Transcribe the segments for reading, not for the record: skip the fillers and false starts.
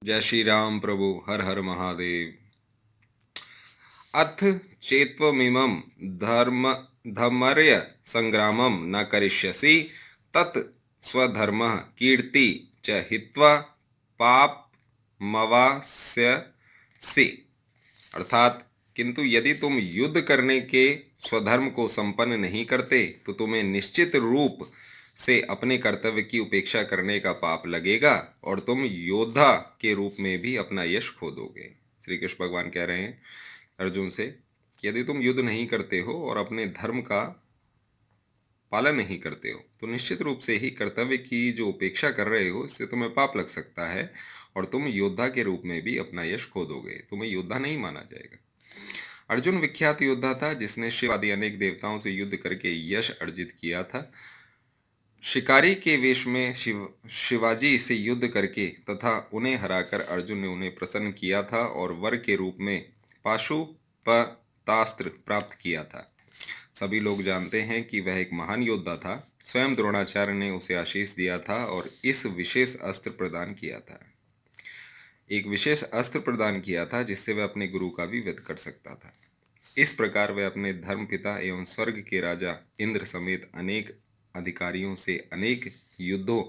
जय श्री राम प्रभु। हर हर महादेव। अथ चेत्त्वमिमं धर्म धर्मर्य संग्रामं न करिष्यसि तत् स्वधर्मः कीर्ति च हित्वा पापमवाप्स्यसि। अर्थात, किंतु यदि तुम युद्ध करने के स्वधर्म को संपन्न नहीं करते तो तुम्हें निश्चित रूप से अपने कर्तव्य की उपेक्षा करने का पाप लगेगा और तुम योद्धा के रूप में भी अपना यश खो दोगे। श्री कृष्ण भगवान कह रहे हैं अर्जुन से, यदि तुम युद्ध नहीं करते हो और अपने धर्म का पालन नहीं करते हो तो निश्चित रूप से ही कर्तव्य की जो उपेक्षा कर रहे हो इससे तुम्हें पाप लग सकता है और तुम योद्धा के रूप में भी अपना यश खो दोगे, तुम्हें योद्धा नहीं माना जाएगा। अर्जुन विख्यात योद्धा था जिसने शिव आदि अनेक देवताओं से युद्ध करके यश अर्जित किया था। शिकारी के वेश में शिवाजी से युद्ध करके तथा उन्हें हराकर अर्जुन ने उन्हें प्रसन्न किया था और वर के रूप में पाशुपतास्त्र प्राप्त किया था। सभी लोग जानते हैं कि वह एक महान योद्धा था। स्वयं द्रोणाचार्य ने उसे आशीष दिया था और इस विशेष अस्त्र प्रदान किया था, एक विशेष अस्त्र प्रदान किया था जिससे वह अपने गुरु का भी वध कर सकता था। इस प्रकार वह अपने धर्मपिता एवं स्वर्ग के राजा इंद्र समेत अनेक अधिकारियों से अनेक युद्धों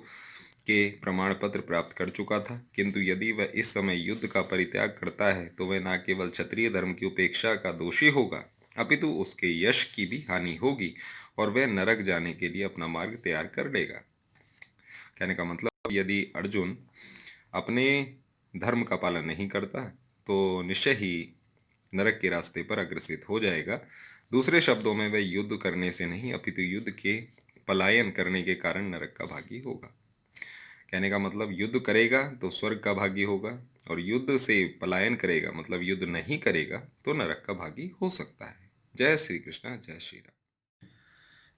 के प्रमाण पत्र प्राप्त कर चुका था। किंतु यदि वह इस समय युद्ध का परित्याग करता है तो वह न केवल क्षत्रिय धर्म की उपेक्षा का दोषी होगा अपितु उसके यश की भी हानि होगी और वह नरक जाने के लिए अपना मार्ग तैयार कर लेगा। कहने का मतलब, यदि अर्जुन अपने धर्म का पालन नहीं करता तो निश्चय ही नरक के रास्ते पर अग्रसित हो जाएगा। दूसरे शब्दों में वह युद्ध करने से नहीं अपितु युद्ध के पलायन करने के कारण नरक का भागी होगा। कहने का मतलब, युद्ध करेगा तो स्वर्ग का भागी होगा और युद्ध से पलायन करेगा मतलब युद्ध नहीं करेगा तो नरक का भागी हो सकता है। जय श्री कृष्ण, जय श्री राम।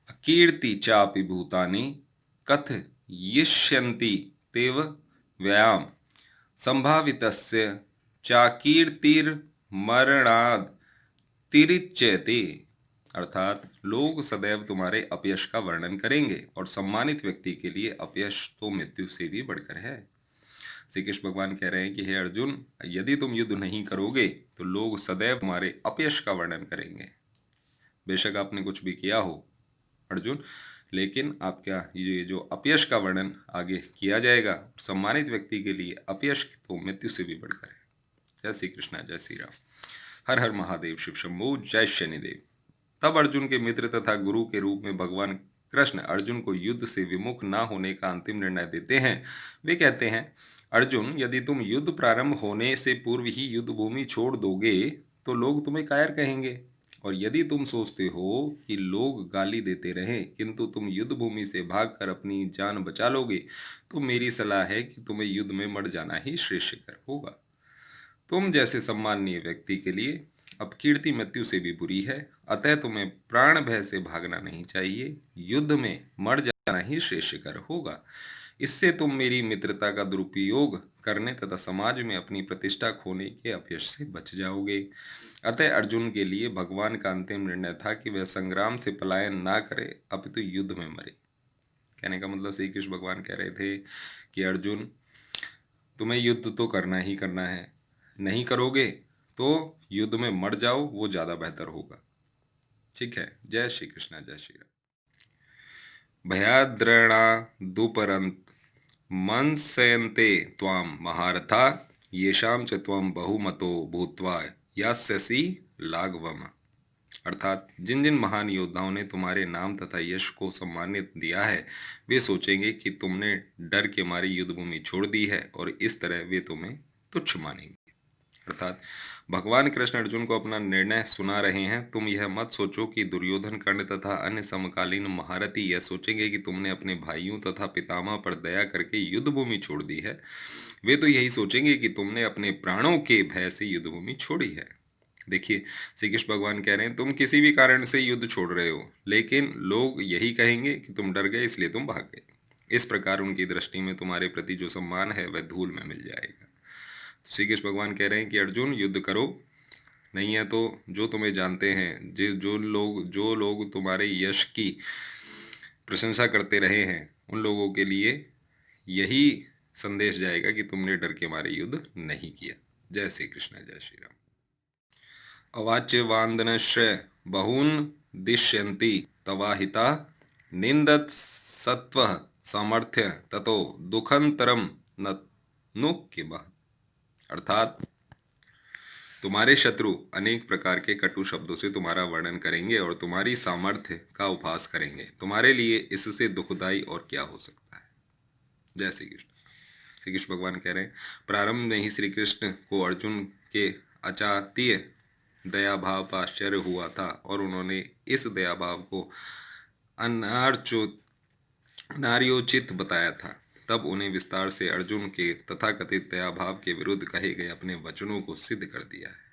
अकीर्ति चापि भूतानि कथयिष्यन्ति तेव व्यायाम संभावितस्य चाकीर्तिर्मरणाद् तिरिच्यते। अर्थात, लोग सदैव तुम्हारे अपयश का वर्णन करेंगे और सम्मानित व्यक्ति के लिए अपयश तो मृत्यु से भी बढ़कर है। श्री कृष्ण भगवान कह रहे हैं कि हे अर्जुन, यदि तुम युद्ध नहीं करोगे तो लोग सदैव तुम्हारे अपयश का वर्णन करेंगे। बेशक आपने कुछ भी किया हो अर्जुन, लेकिन आपका ये जो अपयश का वर्णन आगे किया जाएगा, सम्मानित व्यक्ति के लिए अपयश तो मृत्यु से भी बढ़कर है। जय श्री कृष्ण, जय श्री राम। हर हर महादेव। शिव शंभू। जय शनिदेव। तब अर्जुन के मित्र तथा गुरु के रूप में भगवान कृष्ण अर्जुन को युद्ध से विमुख न होने का अंतिम निर्णय देते हैं। वे कहते हैं, अर्जुन, यदि तुम युद्ध प्रारंभ होने से पूर्व ही युद्ध भूमि छोड़ दोगे तो लोग तुम्हें कायर कहेंगे, और यदि तुम सोचते हो कि लोग गाली देते रहें किंतु तुम युद्ध भूमि से भागकर अपनी जान बचा लोगे तो मेरी सलाह है कि तुम्हें युद्ध में मर जाना ही श्रेष्ठकर होगा। तुम जैसे सम्माननीय व्यक्ति के लिए अब कीर्ति मृत्यु से भी बुरी है, अतः तुम्हें प्राण भय से भागना नहीं चाहिए, युद्ध में मर जाना ही श्रेष्ठकर होगा। इससे तुम मेरी मित्रता का दुरुपयोग करने तथा समाज में अपनी प्रतिष्ठा खोने के अपयश से बच जाओगे। अतः अर्जुन के लिए भगवान का अंतिम निर्णय था कि वह संग्राम से पलायन ना करे अपितु युद्ध में मरे। कहने का मतलब, श्री कृष्ण भगवान कह रहे थे कि अर्जुन, तुम्हें युद्ध तो करना ही करना है, नहीं करोगे तो युद्ध में मर जाओ, वो ज्यादा बेहतर होगा। ठीक है। जय श्री कृष्ण, जय श्री राम। भयाद्रणा दुपरंत मंसयन्ते त्वाम महारथा येषाम च त्वम बहुमतो भूत्वा यास्यसि लाघवम। अर्थात, जिन जिन महान योद्धाओं ने तुम्हारे नाम तथा यश को सम्मानित दिया है वे सोचेंगे कि तुमने डर के मारे युद्ध भूमि छोड़ दी है और इस तरह वे तुम्हें तुच्छ मानेंगे। अर्थात, भगवान कृष्ण अर्जुन को अपना निर्णय सुना रहे हैं। तुम यह मत सोचो कि दुर्योधन, कर्ण तथा अन्य समकालीन महारथी यह सोचेंगे कि तुमने अपने भाइयों तथा पितामह पर दया करके युद्ध भूमि छोड़ दी है। वे तो यही सोचेंगे कि तुमने अपने प्राणों के भय से युद्ध भूमि छोड़ी है। देखिए, श्री कृष्ण भगवान कह रहे हैं, तुम किसी भी कारण से युद्ध छोड़ रहे हो, लेकिन लोग यही कहेंगे कि तुम डर गए इसलिए तुम भाग गए। इस प्रकार उनकी दृष्टि में तुम्हारे प्रति जो सम्मान है वह धूल में मिल जाएगा। तो श्री कृष्ण भगवान कह रहे हैं कि अर्जुन, युद्ध करो, नहीं है तो जो तुम्हें जानते हैं, जो लोग तुम्हारे यश की प्रशंसा करते रहे हैं, उन लोगों के लिए यही संदेश जाएगा कि तुमने डर के मारे युद्ध नहीं किया। जय श्री कृष्ण, जय श्री राम। अवाच्य वांदनश्च बहून दिश्यन्ति तवाहिता निंदत सत्व सामर्थ्य ततो दुखंतरम न नु किमः। अर्थात तुम्हारे शत्रु अनेक प्रकार के कटु शब्दों से तुम्हारा वर्णन करेंगे और तुम्हारी सामर्थ्य का उपहास करेंगे। तुम्हारे लिए इससे दुखदाई और क्या हो सकता है। जय श्री कृष्ण। श्री कृष्ण भगवान कह रहे हैं, प्रारंभ में ही श्री कृष्ण को अर्जुन के अचातीय दया भाव का आश्चर्य हुआ था और उन्होंने इस दया भाव को नार्योचित बताया था। तब उन्हें विस्तार से अर्जुन के तथाकथित दया भाव के विरुद्ध कहे गए अपने वचनों को सिद्ध कर दिया है।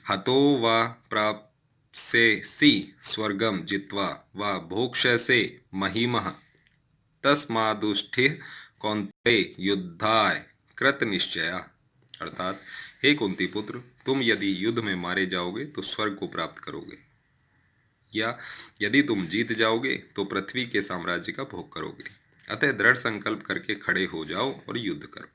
हतो वा प्राप्स्यसि स्वर्गम जित्वा वा भोक्ष्यसे महिमः तस्मादुष्ठिः कौन्तेय युद्धाय कृत निश्चया। अर्थात, हे कुंती पुत्र, तुम यदि युद्ध में मारे जाओगे तो स्वर्ग को प्राप्त करोगे, या यदि तुम जीत जाओगे तो पृथ्वी के साम्राज्य का भोग करोगे। अतः दृढ़ संकल्प करके खड़े हो जाओ और युद्ध करो।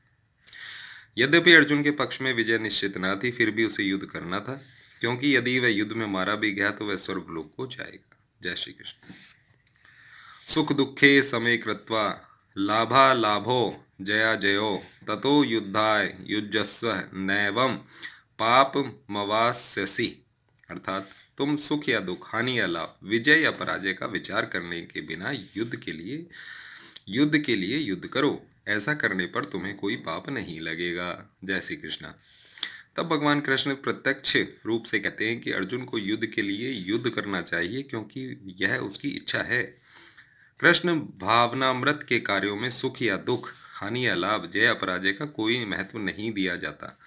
यद्यपि अर्जुन के पक्ष में विजय निश्चित न थी, फिर भी उसे युद्ध करना था, क्योंकि यदि वह युद्ध में मारा भी गया तो वह स्वर्गलोक को जाएगा। जय श्री कृष्ण। सुख दुखे समे कृत्वा लाभा लाभो जया जयो ततो युद्धाय युज्यस्व नैवं पाप मवास्यसि। अर्थात, तुम सुख या दुख, हानि या लाभ, विजय या पराजय का विचार करने के बिना युद्ध के लिए युद्ध करो। ऐसा करने पर तुम्हें कोई पाप नहीं लगेगा। जय श्री कृष्ण। तब भगवान कृष्ण प्रत्यक्ष रूप से कहते हैं कि अर्जुन को युद्ध के लिए युद्ध करना चाहिए, क्योंकि यह उसकी इच्छा है। कृष्ण भावनामृत के कार्यों में सुख या दुख, हानि या लाभ, जय या पराजय का कोई महत्व नहीं दिया जाता।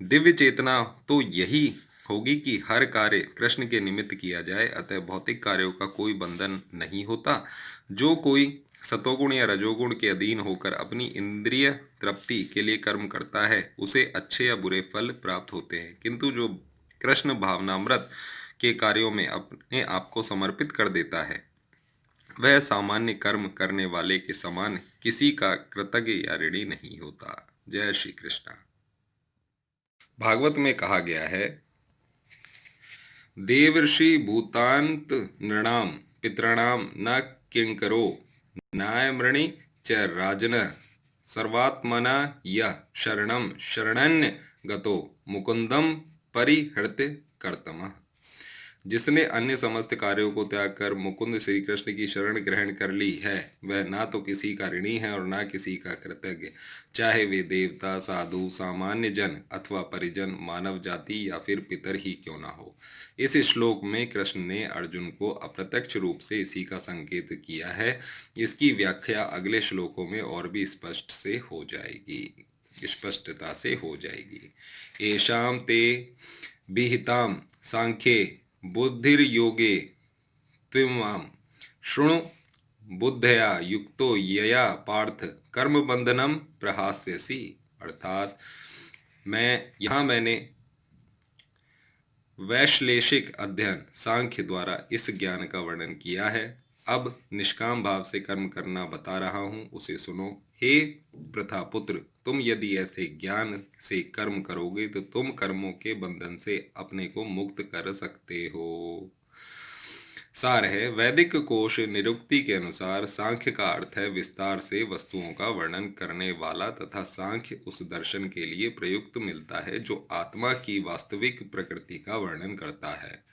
दिव्य चेतना तो यही होगी कि हर कार्य कृष्ण के निमित्त किया जाए। अतः भौतिक कार्यों का कोई बंधन नहीं होता। जो कोई सतोगुण या रजोगुण के अधीन होकर अपनी इंद्रिय तृप्ति के लिए कर्म करता है, उसे अच्छे या बुरे फल प्राप्त होते हैं। किंतु जो कृष्ण भावनामृत के कार्यों में अपने आप को समर्पित कर देता है, वह सामान्य कर्म करने वाले के समान किसी का कृतज्ञ या ऋणी नहीं होता। जय श्री कृष्ण। भागवत में कहा गया है, देवर्षि भूतांत नृणाम पितृणाम न किंकरो न्यायमृणि च राजन सर्वात्मना यः शरणं शरण्य गतो मुकुंदम परिहृत्य कर्तमः। जिसने अन्य समस्त कार्यों को त्याग कर मुकुंद श्री कृष्ण की शरण ग्रहण कर ली है, वह ना तो किसी का ऋणी है और ना किसी का कृतज्ञ, चाहे वे देवता, साधु, सामान्य जन अथवा परिजन, मानव जाति या फिर पितर ही क्यों ना हो। इस श्लोक में कृष्ण ने अर्जुन को अप्रत्यक्ष रूप से इसी का संकेत किया है। इसकी व्याख्या अगले श्लोकों में और भी स्पष्टता से हो जाएगी। येषां ते विहितां सांख्ये बुद्धिर्योगे त्विमां शृणु बुद्धया युक्तो यया पार्थ कर्म बंधनम प्रहास्यसि। अर्थात, मैंने वैश्लेषिक अध्ययन सांख्य द्वारा इस ज्ञान का वर्णन किया है। अब निष्काम भाव से कर्म करना बता रहा हूँ, उसे सुनो। हे प्रथा पुत्र, तुम यदि ऐसे ज्ञान से कर्म करोगे तो तुम कर्मों के बंधन से अपने को मुक्त कर सकते हो। सार है, वैदिक कोश निरुक्ति के अनुसार सांख्य का अर्थ है विस्तार से वस्तुओं का वर्णन करने वाला, तथा सांख्य उस दर्शन के लिए प्रयुक्त मिलता है जो आत्मा की वास्तविक प्रकृति का वर्णन करता है।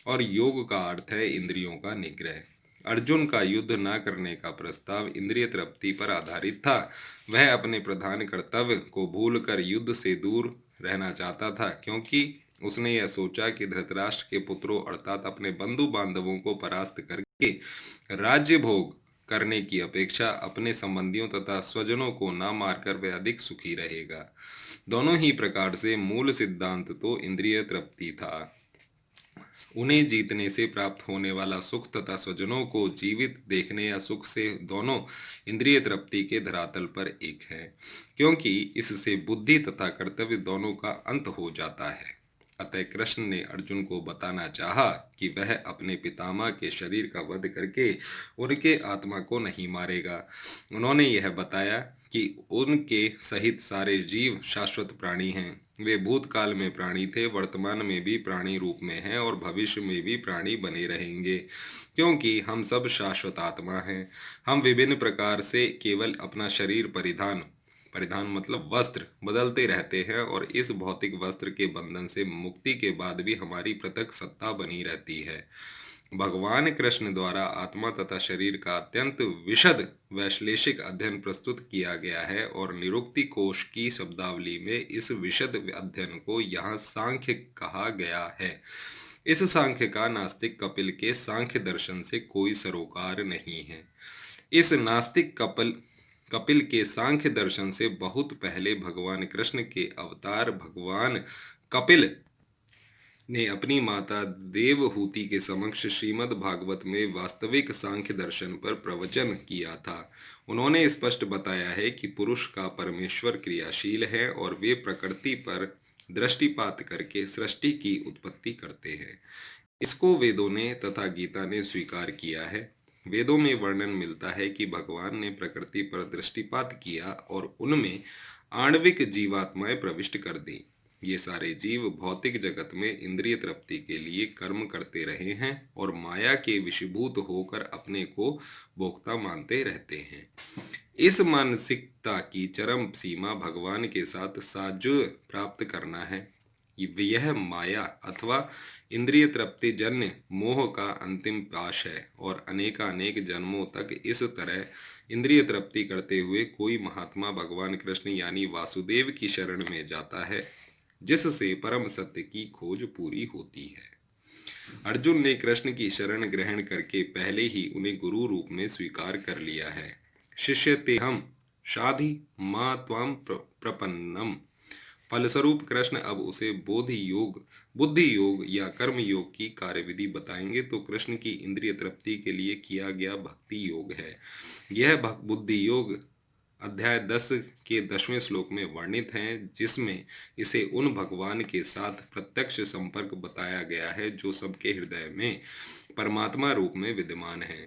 और योग का अर्थ है इंद्रियों का निग्रह। अर्जुन का युद्ध न करने का प्रस्ताव इंद्रिय तृप्ति पर आधारित था। वह अपने प्रधान कर्तव्य को भूलकर युद्ध से दूर रहना चाहता था, क्योंकि उसने यह सोचा कि धृतराष्ट्र के पुत्रों अर्थात अपने बंधु बांधवों को परास्त करके राज्य भोग करने की अपेक्षा अपने संबंधियों तथा स्वजनों को न मारकर वह अधिक सुखी रहेगा। दोनों ही प्रकार से मूल सिद्धांत तो इंद्रिय तृप्ति था। उन्हें जीतने से प्राप्त होने वाला सुख तथा स्वजनों को जीवित देखने या सुख से दोनों इंद्रिय तृप्ति के धरातल पर एक है, क्योंकि इससे बुद्धि तथा कर्तव्य दोनों का अंत हो जाता है। अतः कृष्ण ने अर्जुन को बताना चाहा कि वह अपने पितामह के शरीर का वध करके उनके आत्मा को नहीं मारेगा। उन्होंने यह बताया कि उनके सहित सारे जीव शाश्वत प्राणी हैं। वे भूतकाल में प्राणी थे, वर्तमान में भी प्राणी रूप में हैं और भविष्य में भी प्राणी बने रहेंगे, क्योंकि हम सब शाश्वत आत्मा हैं। हम विभिन्न प्रकार से केवल अपना शरीर परिधान परिधान मतलब वस्त्र बदलते रहते हैं और इस भौतिक वस्त्र के बंधन से मुक्ति के बाद भी हमारी पृथक सत्ता बनी रहती है। भगवान कृष्ण द्वारा आत्मा तथा शरीर का अत्यंत विशद वैश्लेषिक अध्ययन प्रस्तुत किया गया है और निरुक्ति कोश की शब्दावली में इस विशद अध्ययन को यहाँ सांख्य कहा गया है। इस सांख्य का नास्तिक कपिल के सांख्य दर्शन से कोई सरोकार नहीं है। इस नास्तिक कपिल के सांख्य दर्शन से बहुत पहले भगवान कृष्ण के अवतार भगवान कपिल ने अपनी माता देवहूति के समक्ष श्रीमद् भागवत में वास्तविक सांख्य दर्शन पर प्रवचन किया था। उन्होंने स्पष्ट बताया है कि पुरुष का परमेश्वर क्रियाशील है और वे प्रकृति पर दृष्टिपात करके सृष्टि की उत्पत्ति करते हैं। इसको वेदों ने तथा गीता ने स्वीकार किया है। वेदों में वर्णन मिलता है कि भगवान ने प्रकृति पर दृष्टिपात किया और उनमें आणविक जीवात्माएं प्रविष्ट कर दी। ये सारे जीव भौतिक जगत में इंद्रिय तृप्ति के लिए कर्म करते रहे हैं और माया के विषीभूत होकर अपने को भोक्ता मानते रहते हैं। इस मानसिकता की चरम सीमा भगवान के साथ साजुय प्राप्त करना है। यह माया अथवा इंद्रिय तृप्ति जन्य मोह का अंतिम पाश है और अनेकानेक जन्मों तक इस तरह इंद्रिय तृप्ति करते हुए कोई महात्मा भगवान कृष्ण यानी वासुदेव की शरण में जाता है, जिससे परम सत्य की खोज पूरी होती है। अर्जुन ने कृष्ण की शरण ग्रहण करके पहले ही उन्हें गुरु रूप में स्वीकार कर लिया है। शिष्य तेहम शाधि मां त्वाम प्रपन्नम। फलस्वरूप कृष्ण अब उसे बुद्धि योग या कर्म योग की कार्यविधि बताएंगे तो कृष्ण की इंद्रिय तृप्ति के लिए किया गया भक्ति योग है। यह बुद्धि योग अध्याय 10 के 10वें श्लोक में वर्णित है, जिसमें इसे उन भगवान के साथ प्रत्यक्ष संपर्क बताया गया है जो सबके हृदय में परमात्मा रूप में विद्यमान है।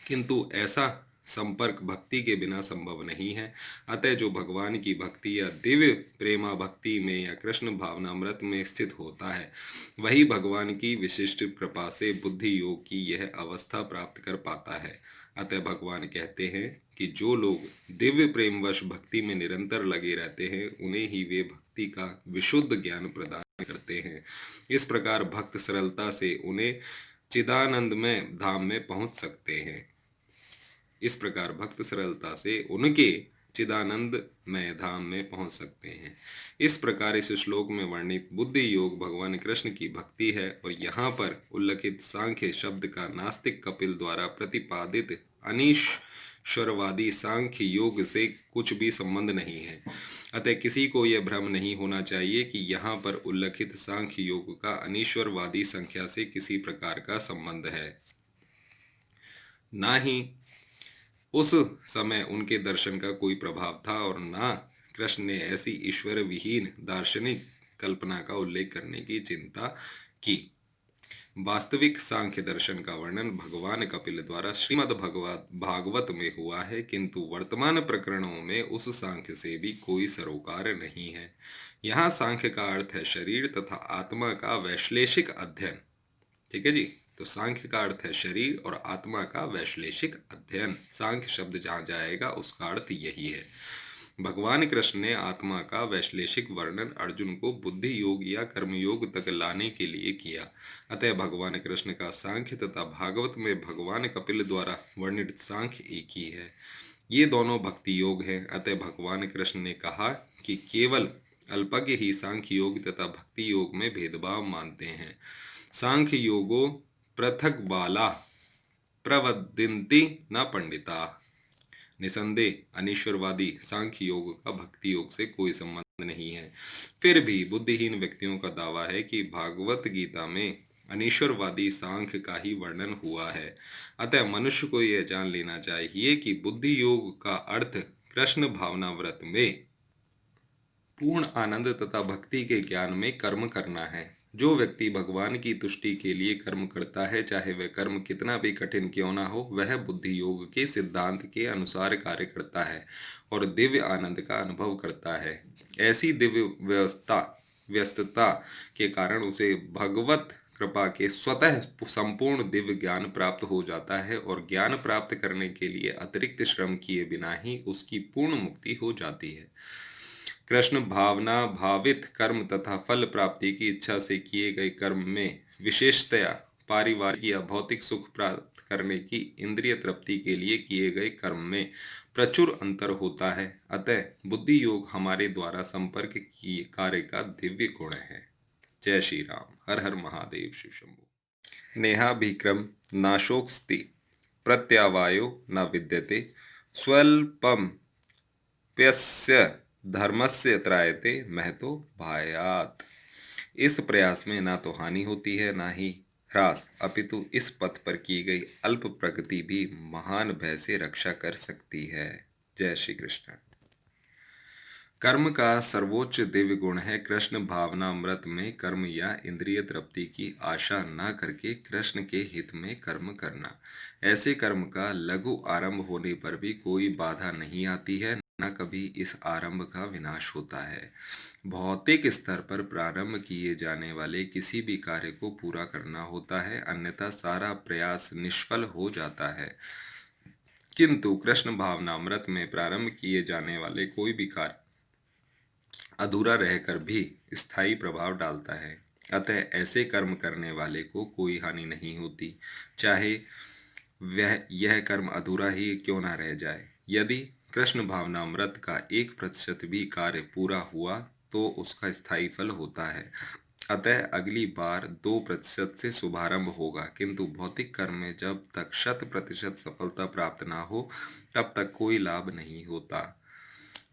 किंतु ऐसा संपर्क भक्ति के बिना संभव नहीं है। अतः जो भगवान की भक्ति या दिव्य प्रेमा भक्ति में या कृष्ण भावनामृत में स्थित होता है, वही भगवान की विशिष्ट कृपा से बुद्धि योग की यह अवस्था प्राप्त कर पाता है। अतः भगवान कहते हैं कि जो लोग दिव्य प्रेमवश भक्ति में निरंतर लगे रहते हैं, उन्हें ही वे भक्ति का विशुद्ध ज्ञान प्रदान करते हैं। इस प्रकार भक्त सरलता से उन्हें चिदानंदमय धाम में पहुंच सकते हैं। इस प्रकार भक्त सरलता से उनके चिदानंदमय धाम में पहुंच सकते हैं। इस प्रकार इस श्लोक में वर्णित बुद्धि योग भगवान कृष्ण की भक्ति है और यहाँ पर उल्लेखित सांख्य शब्द का नास्तिक कपिल द्वारा प्रतिपादित अनीश्वरवादी सांख्य योग से कुछ भी संबंध नहीं है। अतः किसी को यह भ्रम नहीं होना चाहिए कि यहाँ पर उल्लेखित सांख्य योग का अनीश्वरवादी संख्या से किसी प्रकार का संबंध है। ना ही उस समय उनके दर्शन का कोई प्रभाव था और ना कृष्ण ने ऐसी ईश्वर विहीन दार्शनिक कल्पना का उल्लेख करने की चिंता की। वास्तविक सांख्य दर्शन का वर्णन भगवान कपिल द्वारा श्रीमद् भागवत में हुआ है, किंतु वर्तमान प्रकरणों में उस सांख्य से भी कोई सरोकार नहीं है। यहाँ सांख्य का अर्थ है शरीर तथा आत्मा का वैश्लेषिक अध्ययन। ठीक है जी, तो सांख्य का अर्थ है शरीर और आत्मा का वैश्लेषिक अध्ययन। सांख्य शब्द जहाँ जाएगा उसका अर्थ यही है। भगवान कृष्ण ने आत्मा का वैश्लेषिक वर्णन अर्जुन को बुद्धि योग या कर्म योग तक लाने के लिए किया। अतः भगवान कृष्ण का सांख्य तथा भागवत में भगवान कपिल द्वारा वर्णित सांख्य एक ही है। ये दोनों भक्ति योग हैं। अतः भगवान कृष्ण ने कहा कि केवल अल्पज्ञ ही सांख्य योग तथा भक्ति योग में भेदभाव मानते हैं। सांख्य योगो पृथक बाला प्रवदिन्ति न पंडिता। निसंदेह अनीश्वरवादी सांख्य योग का भक्ति योग से कोई संबंध नहीं है। फिर भी बुद्धिहीन व्यक्तियों का दावा है कि भागवत गीता में अनीश्वरवादी सांख्य का ही वर्णन हुआ है। अतः मनुष्य को यह जान लेना चाहिए कि बुद्धि योग का अर्थ कृष्ण भावनाव्रत में पूर्ण आनंद तथा भक्ति के ज्ञान में कर्म करना है। जो व्यक्ति भगवान की तुष्टि के लिए कर्म करता है, चाहे वह कर्म कितना भी कठिन क्यों ना हो, वह बुद्धि योग के सिद्धांत के अनुसार कार्य करता है और दिव्य आनंद का अनुभव करता है। ऐसी दिव्य व्यस्तता के कारण उसे भगवत कृपा के स्वतः संपूर्ण दिव्य ज्ञान प्राप्त हो जाता है और ज्ञान प्राप्त करने के लिए अतिरिक्त श्रम किए बिना ही उसकी पूर्ण मुक्ति हो जाती है। कृष्ण भावना भावित कर्म तथा फल प्राप्ति की इच्छा से किए गए कर्म में विशेषतया पारिवारिक या भौतिक सुख प्राप्त करने की इंद्रिय तृप्ति के लिए किए गए कर्म में प्रचुर अंतर होता है। अतः बुद्धि योग हमारे द्वारा संपर्क की कार्य का दिव्य गुण है। जय श्री राम। हर हर महादेव। शिव शंभु। नेहाभिक्रम नाशोक्स्ति प्रत्यावायो न विद्यते स्वल्पम प्यस्य धर्मस्य त्रायते महतो भायात। इस प्रयास में ना तो हानि होती है ना ही ह्रास, अपितु इस पथ पर की गई अल्प प्रगति भी महान भय से रक्षा कर सकती है। जय श्री कृष्ण। कर्म का सर्वोच्च दिव्य गुण है कृष्ण भावनामृत में कर्म या इंद्रिय तृप्ति की आशा न करके कृष्ण के हित में कर्म करना। ऐसे कर्म का लघु आरंभ होने पर भी कोई बाधा नहीं आती है, न कभी इस आरंभ का विनाश होता है। भौतिक स्तर पर प्रारंभ किए जाने वाले किसी भी कार्य को पूरा करना होता है, अन्यथा सारा प्रयास निष्फल हो जाता है। किंतु कृष्ण भावनामृत में प्रारंभ किए जाने वाले कोई भी कार्य अधूरा रहकर भी स्थायी प्रभाव डालता है। अतः ऐसे कर्म करने वाले को कोई हानि नहीं होती, चाहे वह यह कर्म अधूरा ही क्यों न रह जाए। यदि कृष्ण भावनामृत का 1% भी कार्य पूरा हुआ तो उसका स्थायी फल होता है। अतः अगली बार 2% से शुभारंभ होगा, किंतु भौतिक कर्म में जब तक 100% सफलता प्राप्त ना हो तब तक कोई लाभ नहीं होता।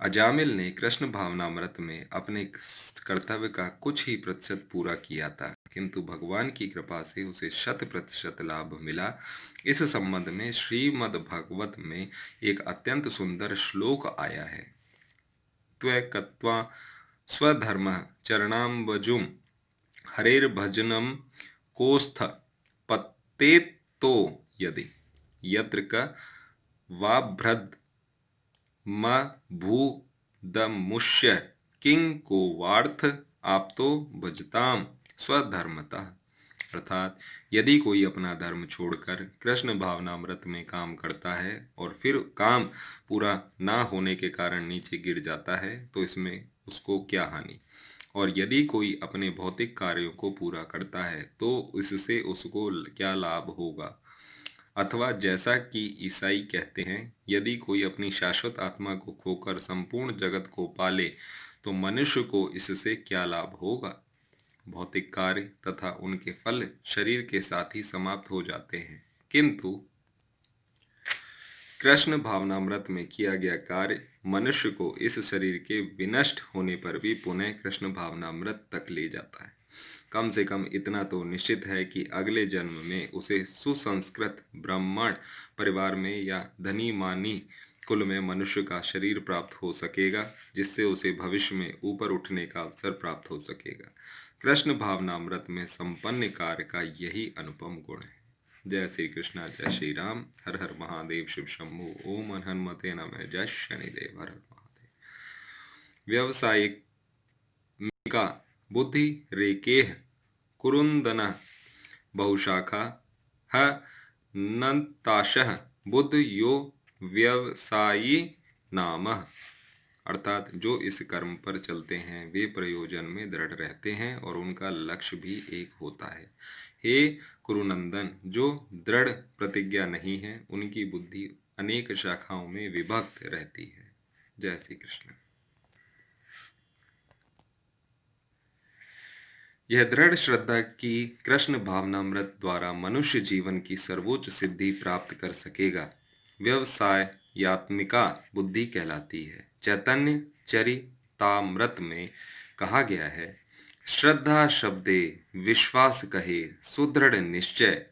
अजामिल ने कृष्ण भावनामृत में अपने कर्तव्य का कुछ ही प्रतिशत पूरा किया था, किंतु भगवान की कृपा से उसे 100% लाभ मिला। इस संबंध में श्रीमद् भागवत में एक अत्यंत सुंदर श्लोक आया है। त्वक्त्वा स्वधर्म चरणाम्बुजं हरेर्भजनम कोस्थ पत्तेतो यदि यत्र क वाभ्रद म भूदमुष्य किंग को वार्थ आपतो भजताम स्वधर्मतः। अर्थात यदि कोई अपना धर्म छोड़कर कृष्ण भावनामृत में काम करता है और फिर काम पूरा ना होने के कारण नीचे गिर जाता है तो इसमें उसको क्या हानि, और यदि कोई अपने भौतिक कार्यों को पूरा करता है तो इससे उसको क्या लाभ होगा। अथवा जैसा कि ईसाई कहते हैं, यदि कोई अपनी शाश्वत आत्मा को खोकर संपूर्ण जगत को पाले तो मनुष्य को इससे क्या लाभ होगा। भौतिक कार्य तथा उनके फल शरीर के साथ ही समाप्त हो जाते हैं, किंतु कृष्ण भावनामृत में किया गया कार्य मनुष्य को इस शरीर के विनष्ट होने पर भी पुनः कृष्ण भावनामृत तक ले जाता है। कम से कम इतना तो निश्चित है कि अगले जन्म में उसे सुसंस्कृत ब्राह्मण परिवार में या धनी मानी कुल में मनुष्य का शरीर प्राप्त हो सकेगा, जिससे उसे भविष्य में ऊपर उठने का अवसर प्राप्त हो सकेगा। कृष्ण भावनामृत में संपन्न कार्य का यही अनुपम गुण है। जय श्री कृष्णा। जय श्री राम। हर हर महादेव। शिव शंभु। ओम हनुमते नमः। जय शनिदेव। हर हर महादेव। व्यवसायिक का बुद्धि रेकेह कुरुंदन बहुशाखा ह नताशः बुद्ध यो व्यवसायी नाम। अर्थात जो इस कर्म पर चलते हैं वे प्रयोजन में दृढ़ रहते हैं और उनका लक्ष्य भी एक होता है। हे कुरुनंदन, जो दृढ़ प्रतिज्ञा नहीं है उनकी बुद्धि अनेक शाखाओं में विभक्त रहती है। जय श्री कृष्ण। यह दृढ़ श्रद्धा कि कृष्ण भावनामृत द्वारा मनुष्य जीवन की सर्वोच्च सिद्धि प्राप्त कर सकेगा, व्यवसायात्मिका बुद्धि कहलाती है। चैतन्य चरितामृत में कहा गया है, श्रद्धा शब्दे विश्वास कहे सुदृढ़ निश्चय,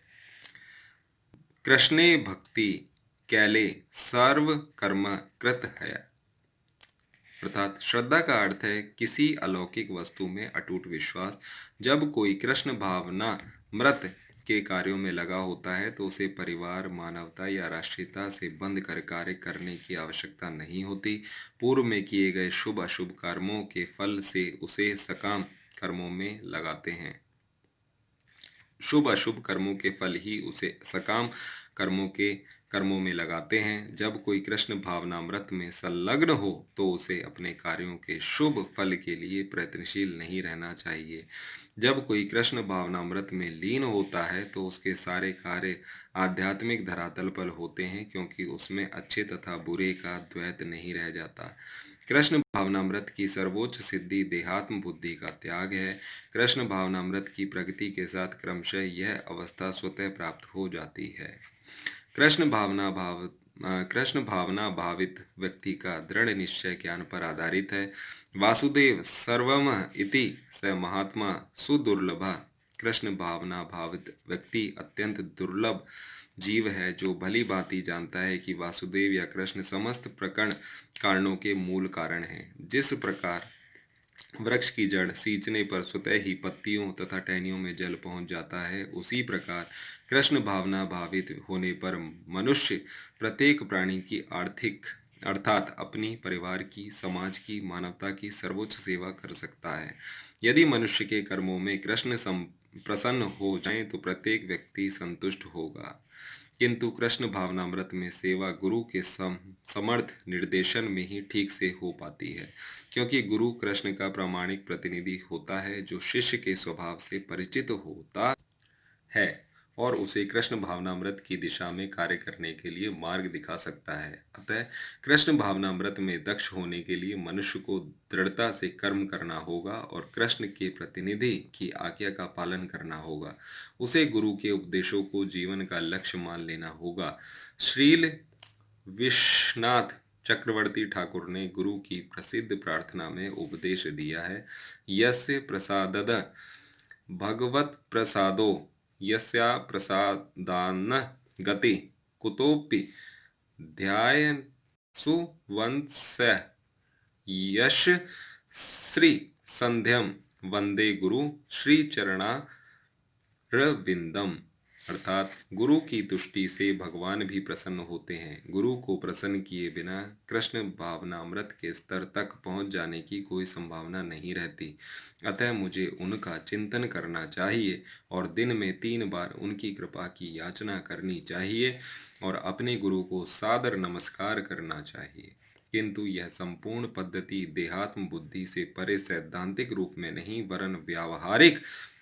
कृष्णे भक्ति कैले सर्व कर्म कृत है। अर्थात श्रद्धा का अर्थ है किसी अलौकिक वस्तु में अटूट विश्वास। जब कोई कृष्ण भावना मृत के कार्यों में लगा होता है तो उसे परिवार, मानवता या राष्ट्रीयता से बंध कर कार्य करने की आवश्यकता नहीं होती। पूर्व में किए गए शुभ अशुभ कर्मों के फल से उसे सकाम कर्मों में लगाते हैं। शुभ अशुभ कर्मों के फल ही उसे सकाम कर्मों में लगाते हैं। जब कोई कृष्ण भावनामृत में संलग्न हो तो उसे अपने कार्यों के शुभ फल के लिए प्रयत्नशील नहीं रहना चाहिए। जब कोई कृष्ण भावनामृत में लीन होता है तो उसके सारे कार्य आध्यात्मिक धरातल पर होते हैं, क्योंकि उसमें अच्छे तथा बुरे का द्वैत नहीं रह जाता। कृष्ण भावनामृत की सर्वोच्च सिद्धि देहात्म बुद्धि का त्याग है। कृष्ण भावनामृत की प्रगति के साथ क्रमशः यह अवस्था स्वतः प्राप्त हो जाती है। कृष्ण भावना भावित व्यक्ति का दृढ़ निश्चय ज्ञान पर आधारित है। वासुदेव सर्वम इति स महात्मा सुदुर्लभ। कृष्ण भावना भावित व्यक्ति अत्यंत दुर्लभ जीव है, जो भली भांति जानता है कि वासुदेव या कृष्ण समस्त प्रकरण कारणों के मूल कारण हैं। जिस प्रकार वृक्ष की जड़ सींचने पर स्वतः ही पत्तियों तथा टहनियों में जल पहुंच जाता है, उसी प्रकार कृष्ण भावना भावित होने पर मनुष्य प्रत्येक प्राणी की आर्थिक अर्थात अपनी, परिवार की, समाज की, मानवता की सर्वोच्च सेवा कर सकता है। यदि मनुष्य के कर्मों में कृष्ण प्रसन्न हो जाए तो प्रत्येक व्यक्ति संतुष्ट होगा। किंतु कृष्ण भावनामृत में सेवा गुरु के समर्थ निर्देशन में ही ठीक से हो पाती है, क्योंकि गुरु कृष्ण का प्रामाणिक प्रतिनिधि होता है, जो शिष्य के स्वभाव से परिचित होता है और उसे कृष्ण भावनामृत की दिशा में कार्य करने के लिए मार्ग दिखा सकता है। अतः कृष्ण भावनामृत में दक्ष होने के लिए मनुष्य को दृढ़ता से कर्म करना होगा और कृष्ण के प्रतिनिधि की आज्ञा का पालन करना होगा। उसे गुरु के उपदेशों को जीवन का लक्ष्य मान लेना होगा। श्रील विश्वनाथ चक्रवर्ती ठाकुर ने गुरु की प्रसिद्ध प्रार्थना में उपदेश दिया है, यस्य प्रसादद भगवत प्रसादो यस्या प्रसादान्न गति कुतोपि ध्यान सुवंश यश श्री संध्यम वंदे गुरु श्री चरणारविंदम। अर्थात गुरु की तुष्टि से भगवान भी प्रसन्न होते हैं। गुरु को प्रसन्न किए बिना कृष्ण भावनामृत के स्तर तक पहुंच जाने की कोई संभावना नहीं रहती। अतः मुझे उनका चिंतन करना चाहिए और दिन में 3 बार उनकी कृपा की याचना करनी चाहिए और अपने गुरु को सादर नमस्कार करना चाहिए। किंतु यह संपूर्ण पद्धति देहात्म बुद्धि से परे सैद्धांतिक रूप में नहीं, वरन व्यावहारिक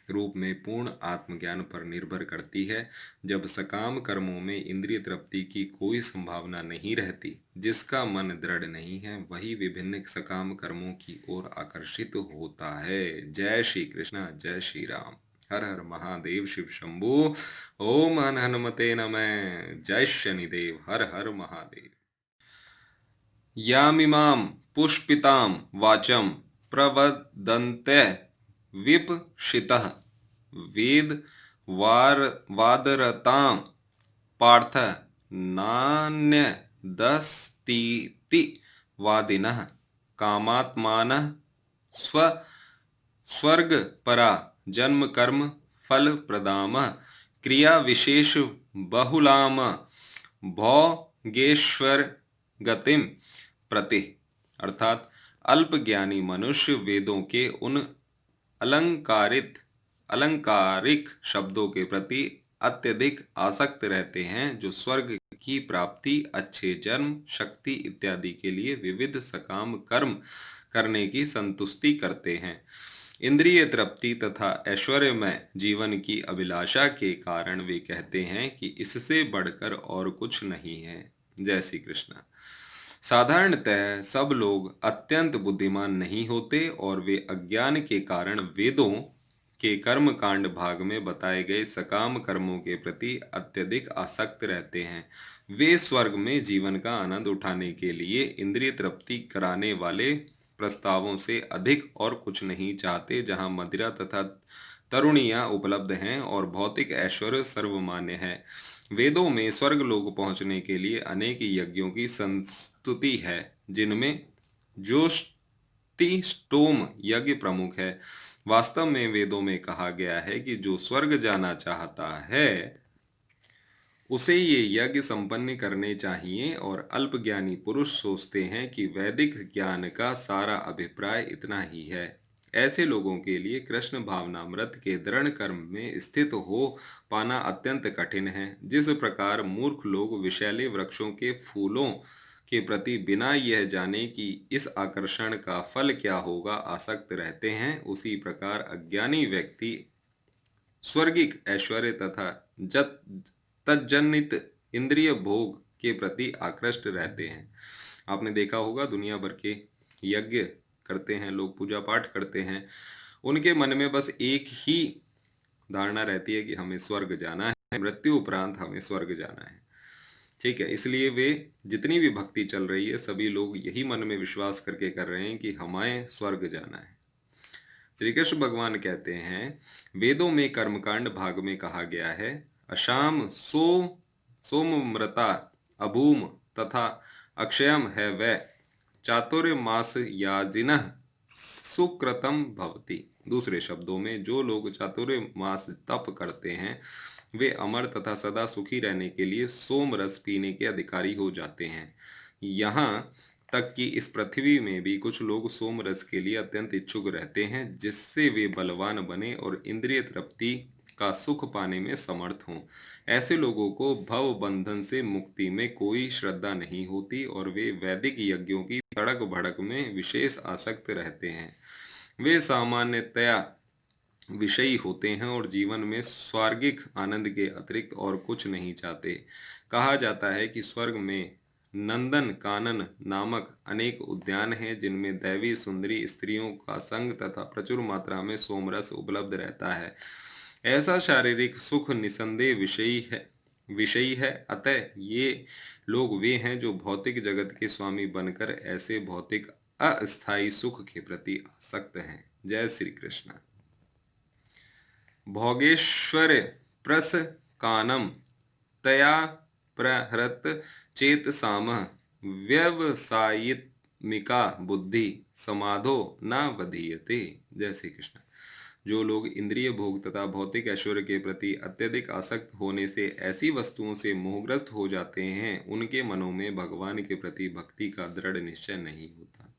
रूप में पूर्ण आत्मज्ञान पर निर्भर करती है। जब सकाम कर्मों में इंद्रिय तृप्ति की कोई संभावना नहीं रहती, जिसका मन दृढ़ नहीं है, वही विभिन्न सकाम कर्मों की ओर आकर्षित होता है। जय श्री कृष्ण, जय श्री राम। हर हर महादेव, शिव शंभु। ओम हन हनुमते नमः। जय शनिदेव। हर हर महादेव। यामिमां पुष्पितां वाचं प्रवदन्ते विपश्चितः वेद वादरतां पार्थ नान्यदस्तीति वादिनः कामात्मानः स्वर्गपरा जन्म कर्म फल प्रदाम क्रिया विशेष बहुलाम भोगेश्वर गतिम प्रति। अर्थात अल्पज्ञानी मनुष्य वेदों के उन अलंकारिक शब्दों के प्रति अत्यधिक आसक्त रहते हैं जो स्वर्ग की प्राप्ति, अच्छे जन्म, शक्ति इत्यादि के लिए विविध सकाम कर्म करने की संतुष्टि करते हैं। इंद्रिय तृप्ति तथा ऐश्वर्यमय जीवन की अभिलाषा के कारण वे कहते हैं कि इससे बढ़कर और कुछ नहीं है। जय श्री कृष्ण। साधारणतः सब लोग अत्यंत बुद्धिमान नहीं होते और वे अज्ञान के कारण वेदों के कर्म कांड भाग में बताए गए सकाम कर्मों के प्रति अत्यधिक आसक्त रहते हैं। वे स्वर्ग में जीवन का आनंद उठाने के लिए इंद्रिय तृप्ति कराने वाले प्रस्तावों से अधिक और कुछ नहीं चाहते। जहां मदिरा तथा तरुणियां उपलब्ध हैं और भौतिक ऐश्वर्य सर्वमान्य है, वेदों में स्वर्ग लोक पहुंचने के लिए अनेक यज्ञों की संस्तुति है, जिनमें तृप्ति स्टोम यज्ञ प्रमुख है। वास्तव में वेदों में कहा गया है कि जो स्वर्ग जाना चाहता है उसे ये यज्ञ संपन्न करने चाहिए, और अल्पज्ञानी पुरुष सोचते हैं कि वैदिक ज्ञान का सारा अभिप्राय इतना ही है। ऐसे लोगों के लिए कृष्ण भावनामृत के दृढ़ कर्म में स्थित हो पाना अत्यंत कठिन है। जिस प्रकार मूर्ख लोग विषैले वृक्षों के फूलों के प्रति बिना यह जाने कि इस आकर्षण का फल क्या होगा आसक्त रहते हैं, उसी प्रकार अज्ञानी व्यक्ति स्वर्गिक ऐश्वर्य तथा जत तज्जनित इंद्रिय भोग के प्रति आकृष्ट रहते हैं। आपने देखा होगा दुनिया भर के यज्ञ करते हैं लोग, पूजा पाठ करते हैं, उनके मन में बस एक ही धारणा रहती है कि हमें स्वर्ग जाना है, मृत्यु उपरांत हमें स्वर्ग जाना है। ठीक है, इसलिए वे जितनी भी भक्ति चल रही है सभी लोग यही मन में विश्वास करके कर रहे हैं कि हमें स्वर्ग जाना है। श्री कृष्ण भगवान कहते हैं वेदों में कर्मकांड भाग में कहा गया है अशाम सोममृता अभूम तथा अक्षयम है वह चातुर्मास याजिनः सुकृतम भवति। दूसरे शब्दों में जो लोग चातुर्मास तप करते हैं वे अमर तथा सदा सुखी रहने के लिए सोम रस पीने के अधिकारी हो जाते हैं। यहाँ तक कि इस पृथ्वी में भी कुछ लोग सोम रस के लिए अत्यंत इच्छुक रहते हैं जिससे वे बलवान बने और इंद्रिय तृप्ति का सुख पाने में समर्थ हों। ऐसे लोगों को भव बंधन से मुक्ति में कोई श्रद्धा नहीं होती और वे वैदिक यज्ञों की तड़क भड़क में विशेष आसक्त रहते हैं। वे सामान्यतया विषयी होते हैं और जीवन में स्वर्गिक आनंद के अतिरिक्त और कुछ नहीं चाहते। कहा जाता है कि स्वर्ग में नंदन कानन नामक अनेक उद्यान हैं जिनमें दैवी सुंदरी स्त्रियों का संग तथा प्रचुर मात्रा में सोमरस उपलब्ध रहता है। ऐसा शारीरिक सुख निसंदेह विषयी है। अतः ये लोग वे हैं जो भौतिक जगत के स्वामी बनकर ऐसे भौतिक अस्थायी सुख के प्रति आसक्त हैं। जय श्री कृष्ण। भोगेश्वर प्रस कानम तया प्रहृत चेत साम व्यवसायित्मिका बुद्धि समाधो न वधीयते। जय श्री कृष्ण। जो लोग इंद्रिय भोग तथा भौतिक ऐश्वर्य के प्रति अत्यधिक आसक्त होने से ऐसी वस्तुओं से मोहग्रस्त हो जाते हैं उनके मनों में भगवान के प्रति भक्ति का दृढ़ निश्चय नहीं होता।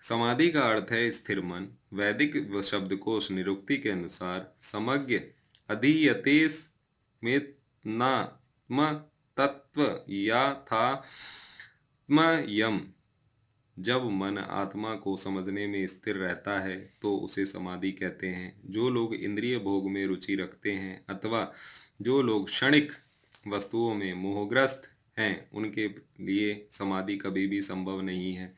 समाधि का अर्थ है स्थिर मन। वैदिक शब्दकोश निरुक्ति के अनुसार समज्ञ अधीयतेस में नाम तत्व या था यम। जब मन आत्मा को समझने में स्थिर रहता है तो उसे समाधि कहते हैं। जो लोग इंद्रिय भोग में रुचि रखते हैं अथवा जो लोग क्षणिक वस्तुओं में मोहग्रस्त हैं उनके लिए समाधि कभी भी संभव नहीं है।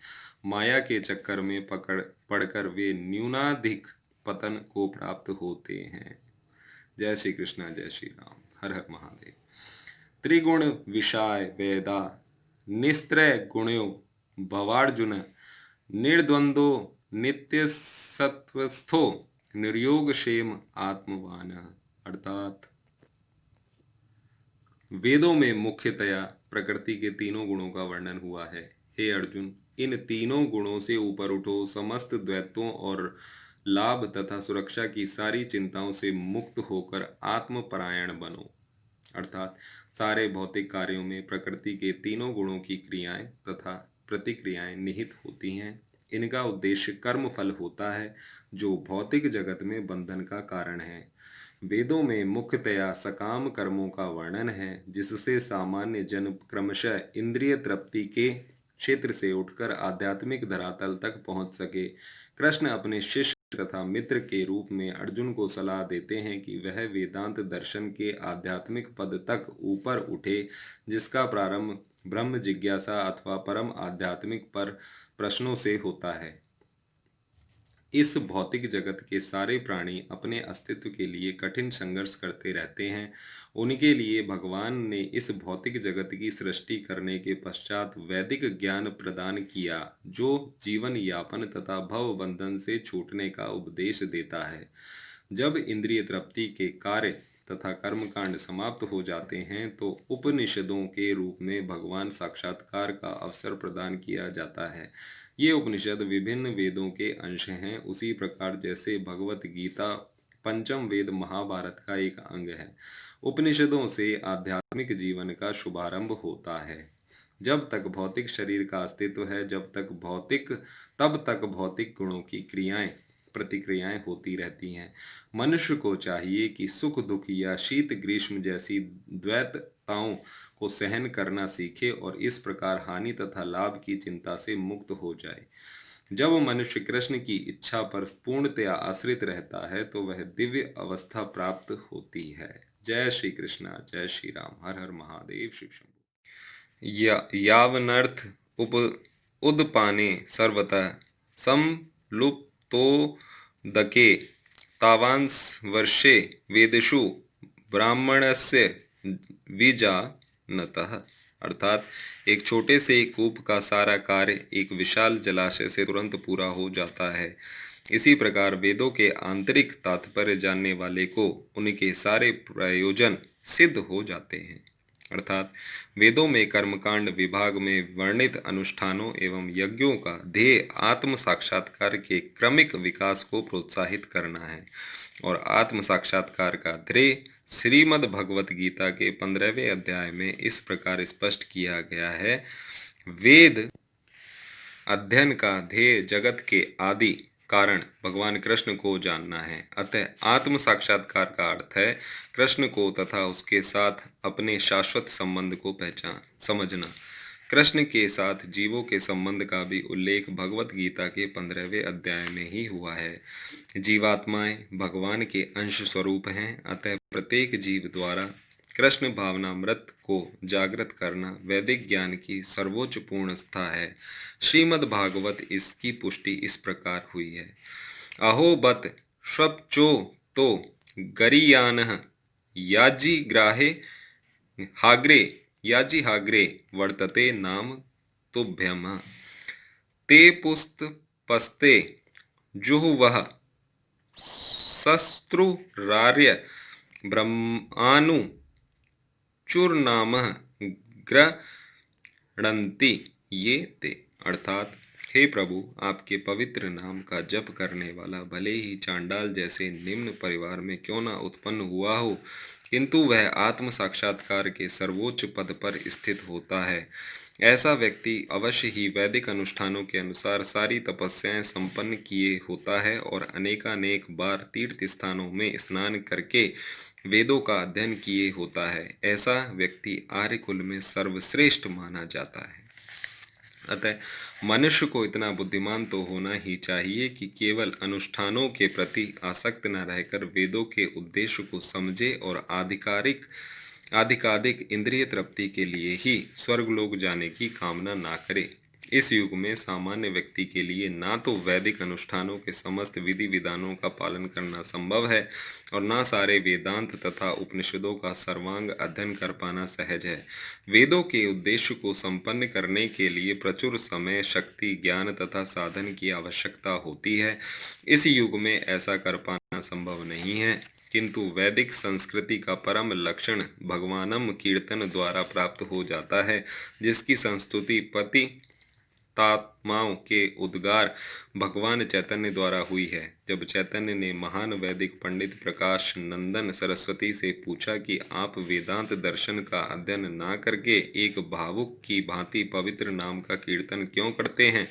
माया के चक्कर में पड़कर वे न्यूनाधिक पतन को प्राप्त होते हैं। जय श्री कृष्ण, जय श्री राम, हर हर महादेव। त्रिगुण विषय वेदा निस्त्रय गुण्यो भवार्जुन निर्द्वंदो नित्य सत्वस्थो निर्योग क्षेम आत्मवान। अर्थात वेदों में मुख्यतया प्रकृति के तीनों गुणों का वर्णन हुआ है। हे अर्जुन, इन तीनों गुणों से ऊपर उठो, समस्त द्वैतों और लाभ तथा सुरक्षा की सारी चिंताओं से मुक्त होकर आत्मपरायण बनो। अर्थात सारे भौतिक कार्यों में प्रकृति के तीनों गुणों की क्रियाएं तथा प्रतिक्रियाएं निहित होती हैं। इनका उद्देश्य कर्म फल होता है जो भौतिक जगत में बंधन का कारण है। वेदों में मुख्यतया सकाम कर्मों का वर्णन है जिससे सामान्य जन क्रमशः इंद्रिय तृप्ति के क्षेत्र से उठकर आध्यात्मिक धरातल तक पहुंच सके। कृष्ण अपने शिष्य तथा मित्र के रूप में अर्जुन को सलाह देते हैं कि वह वेदांत दर्शन के आध्यात्मिक पद तक ऊपर उठे जिसका प्रारंभ ब्रह्म जिज्ञासा अथवा परम आध्यात्मिक पर प्रश्नों से होता है। इस भौतिक जगत के सारे प्राणी अपने अस्तित्व के लिए कठिन संघर्ष करते रहते हैं। उनके लिए भगवान ने इस भौतिक जगत की सृष्टि करने के पश्चात वैदिक ज्ञान प्रदान किया जो जीवन यापन तथा भव बंधन से छूटने का उपदेश देता है। जब इंद्रिय तृप्ति के कार्य तथा कर्मकांड समाप्त हो जाते हैं तो उपनिषदों के रूप में भगवान साक्षात्कार का अवसर प्रदान किया जाता है। ये उपनिषद विभिन्न वेदों के अंश हैं, उसी प्रकार जैसे भगवत गीता पंचम वेद महाभारत का एक अंग है। उपनिषदों से आध्यात्मिक जीवन का शुभारंभ होता है। जब तक भौतिक शरीर का अस्तित्व है, तब तक भौतिक गुणों की क्रियाएं प्रतिक्रियाएं होती रहती हैं। मनुष्य को चाहिए कि सुख दुख या शीत ग्रीष्म जैसी द्वैतताओं को सहन करना सीखे और इस प्रकार हानि तथा लाभ की चिंता से मुक्त हो जाए। जब मनुष्य कृष्ण की इच्छा पर पूर्णतया आश्रित रहता है तो वह दिव्य अवस्था प्राप्त होती है। जय श्री कृष्णा, जय श्री राम, हर हर महादेव, शिव शंभू। यावनर्थ उप उदपाने सर्वतः समलुप्तोदके तावांस वर्षे वेदषु ब्राह्मणस्य विजानतः। अर्थात एक छोटे से कूप का सारा कार्य एक विशाल जलाशय से तुरंत पूरा हो जाता है। इसी प्रकार वेदों के आंतरिक तात्पर्य जानने वाले को उनके सारे प्रयोजन सिद्ध हो जाते हैं। अर्थात वेदों में कर्मकांड विभाग में वर्णित अनुष्ठानों एवं यज्ञों का ध्येय आत्म साक्षात्कार के क्रमिक विकास को प्रोत्साहित करना है और आत्म साक्षात्कार का ध्येय श्रीमद् भगवत गीता के 15वें अध्याय में इस प्रकार स्पष्ट किया गया है। वेद अध्ययन का ध्येय जगत के आदि कारण भगवान कृष्ण को जानना है। अतः आत्म साक्षात्कार का अर्थ है कृष्ण को तथा उसके साथ अपने शाश्वत संबंध को समझना। कृष्ण के साथ जीवों के संबंध का भी उल्लेख भगवत गीता के 15वें अध्याय में ही हुआ है। जीवात्माएं भगवान के अंश स्वरूप हैं, अतः प्रत्येक जीव द्वारा कृष्ण भावनामृत को जागृत करना वैदिक ज्ञान की सर्वोच्च पूर्णस्था है। श्रीमद् भागवत इसकी पुष्टि इस प्रकार हुई है। अहो बत स्वप्चो तो गरीयानः याजी हाग्रे वर्तते नाम तुभ्यम ते पुस्तपस्ते जुहुवः शस्त्रुरार्य ब्रह्मानु चूर्णामः गृह्णन्ति ये ते। अर्थात हे प्रभु, आपके पवित्र नाम का जप करने वाला भले ही चांडाल जैसे निम्न परिवार में क्यों न उत्पन्न हुआ हो, किंतु वह आत्म साक्षात्कार के सर्वोच्च पद पर स्थित होता है। ऐसा व्यक्ति अवश्य ही वैदिक अनुष्ठानों के अनुसार सारी तपस्याएं संपन्न किए होता है और अनेकानेक बार तीर्थ स्थानों में स्नान करके वेदों का अध्ययन किए होता है। ऐसा व्यक्ति आर्य कुल में सर्वश्रेष्ठ माना जाता है। अतः मनुष्य को इतना बुद्धिमान तो होना ही चाहिए कि केवल अनुष्ठानों के प्रति आसक्त न रहकर वेदों के उद्देश्य को समझे और आधिकाधिक इंद्रिय तृप्ति के लिए ही स्वर्गलोक जाने की कामना ना करे। इस युग में सामान्य व्यक्ति के लिए ना तो वैदिक अनुष्ठानों के समस्त विधि विधानों का पालन करना संभव है और ना सारे वेदांत तथा उपनिषदों का सर्वांग अध्ययन कर पाना सहज है। वेदों के उद्देश्य को संपन्न करने के लिए प्रचुर समय, शक्ति, ज्ञान तथा साधन की आवश्यकता होती है। इस युग में ऐसा कर पाना संभव नहीं है, किंतु वैदिक संस्कृति का परम लक्षण भगवानम कीर्तन द्वारा प्राप्त हो जाता है, जिसकी संस्तुति पति तात्माओं के उद्गार भगवान चैतन्य द्वारा हुई है। जब चैतन्य ने महान वैदिक पंडित प्रकाश नंदन सरस्वती से पूछा कि आप वेदांत दर्शन का अध्ययन ना करके एक भावुक की भांति पवित्र नाम का कीर्तन क्यों करते हैं,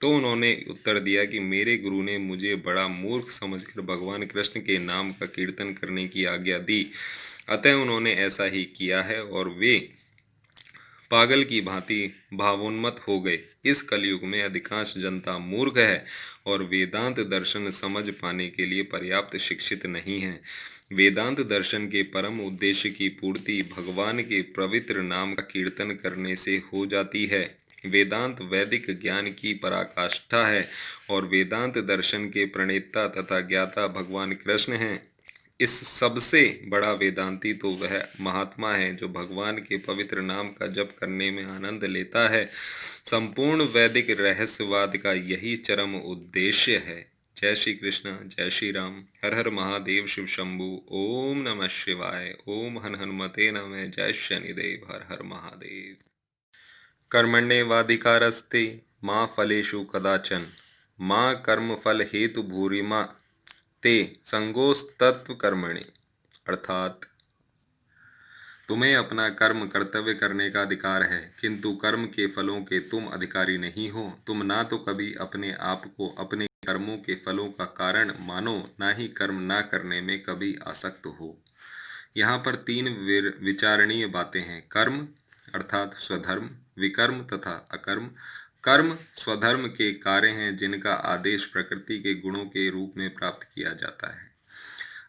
तो उन्होंने उत्तर दिया कि मेरे गुरु ने मुझे बड़ा मूर्ख समझकर भगवान कृष्ण के नाम का कीर्तन करने की आज्ञा दी, अतः उन्होंने ऐसा ही किया है और वे पागल की भांति भावोन्मत्त हो गए। इस कलयुग में अधिकांश जनता मूर्ख है और वेदांत दर्शन समझ पाने के लिए पर्याप्त शिक्षित नहीं है। वेदांत दर्शन के परम उद्देश्य की पूर्ति भगवान के पवित्र नाम का कीर्तन करने से हो जाती है। वेदांत वैदिक ज्ञान की पराकाष्ठा है और वेदांत दर्शन के प्रणेता तथा ज्ञाता भगवान कृष्ण हैं। इस सबसे बड़ा वेदांती तो वह महात्मा है जो भगवान के पवित्र नाम का जप करने में आनंद लेता है। संपूर्ण वैदिक रहस्यवाद का यही चरम उद्देश्य है। जय श्री कृष्ण, जय श्री राम, हर हर महादेव, शिव शंभु, ओम नमः शिवाय, ओम हन हनुमते नमः, जय शनिदेव, हर हर महादेव। कर्मण्येवाधिकारस्ते माँ फलेषु कदाचन माँ कर्म फल हेतु भूरिमा ते संगोस्तत्व कर्मणि। अर्थात तुम्हें अपना कर्म कर्तव्य करने का अधिकार है, किंतु कर्म के फलों के तुम अधिकारी नहीं हो। तुम ना तो कभी अपने आप को अपने कर्मों के फलों का कारण मानो, ना ही कर्म ना करने में कभी आसक्त हो। यहाँ पर तीन विचारणीय बातें हैं। कर्म अर्थात स्वधर्म, विकर्म तथा अकर्म। कर्म स्वधर्म के कार्य हैं जिनका आदेश प्रकृति के गुणों के रूप में प्राप्त किया जाता है।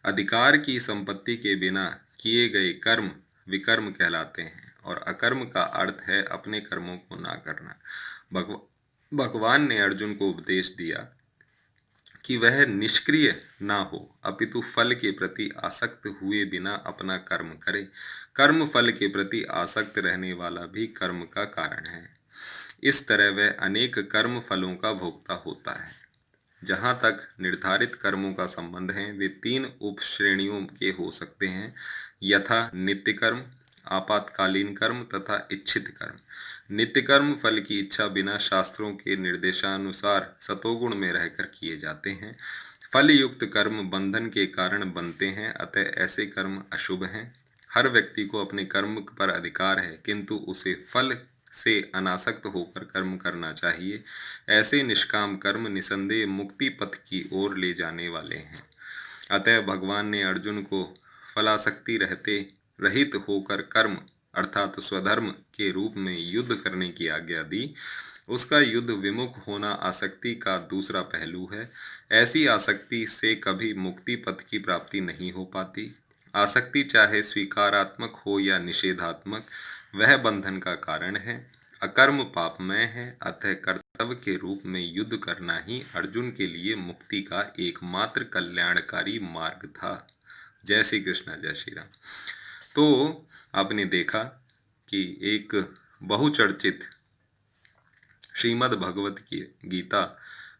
अधिकार की संपत्ति के बिना किए गए कर्म विकर्म कहलाते हैं और अकर्म का अर्थ है अपने कर्मों को ना करना। भगवान ने अर्जुन को उपदेश दिया कि वह निष्क्रिय ना हो, अपितु फल के प्रति आसक्त हुए बिना अपना कर्म करे। कर्म फल के प्रति आसक्त रहने वाला भी कर्म का कारण है। इस तरह वह अनेक कर्म फलों का भोक्ता होता है। जहाँ तक निर्धारित कर्मों का संबंध है, वे तीन उप श्रेणियों के हो सकते हैं, यथा नित्य कर्म, आपातकालीन कर्म तथा इच्छित कर्म। नित्य कर्म फल की इच्छा बिना शास्त्रों के निर्देशानुसार सतोगुण में रहकर किए जाते हैं। फल युक्त कर्म बंधन के कारण बनते हैं, अतः ऐसे कर्म अशुभ हैं। हर व्यक्ति को अपने कर्म पर अधिकार है, किंतु उसे फल से अनासक्त होकर कर्म करना चाहिए। ऐसे निष्काम कर्म निसंदेह मुक्ति पथ की ओर ले जाने वाले हैं। अतः भगवान ने अर्जुन को फलासक्ति रहते रहित होकर कर्म अर्थात स्वधर्म के रूप में युद्ध करने की आज्ञा दी। उसका युद्ध विमुख होना आसक्ति का दूसरा पहलू है। ऐसी आसक्ति से कभी मुक्ति पथ की प्राप्ति नहीं हो पाती। आसक्ति चाहे स्वीकारात्मक हो या निषेधात्मक, वह बंधन का कारण है। अकर्म पापमय है, अतः कर्तव्य के रूप में युद्ध करना ही अर्जुन के लिए मुक्ति का एकमात्र कल्याणकारी मार्ग था। जय श्री कृष्ण, जय श्री राम। तो आपने देखा कि एक बहुचर्चित श्रीमद् भगवत की गीता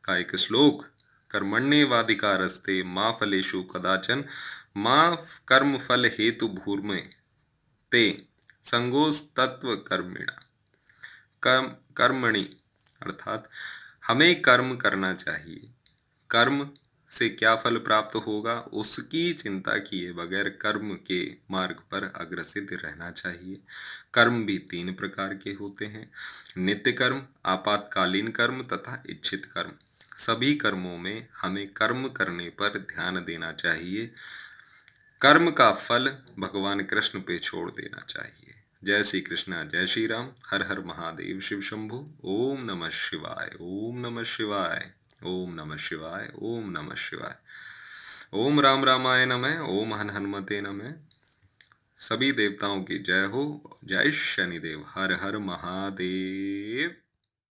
का एक श्लोक, कर्मण्येवाधिकारस्ते मा फलेषु कदाचन मा कर्म फल हेतु भूर्मे ते संगोस्तत्व कर्मिणा। कर्मणि अर्थात हमें कर्म करना चाहिए। कर्म से क्या फल प्राप्त होगा उसकी चिंता किए बगैर कर्म के मार्ग पर अग्रसित रहना चाहिए। कर्म भी तीन प्रकार के होते हैं, नित्य कर्म, आपातकालीन कर्म तथा इच्छित कर्म। सभी कर्मों में हमें कर्म करने पर ध्यान देना चाहिए। कर्म का फल भगवान कृष्ण पे छोड़ देना चाहिए। जय श्री कृष्ण, जय श्री राम, हर हर महादेव, शिव शंभु, ओम नमः शिवाय, ओम नमः शिवाय, ओम नमः शिवाय, ओम नमः शिवाय। ओम राम रामाय नमः, ओम हन हनुमते नमः। सभी देवताओं की जय हो। जय शनिदेव, हर हर महादेव।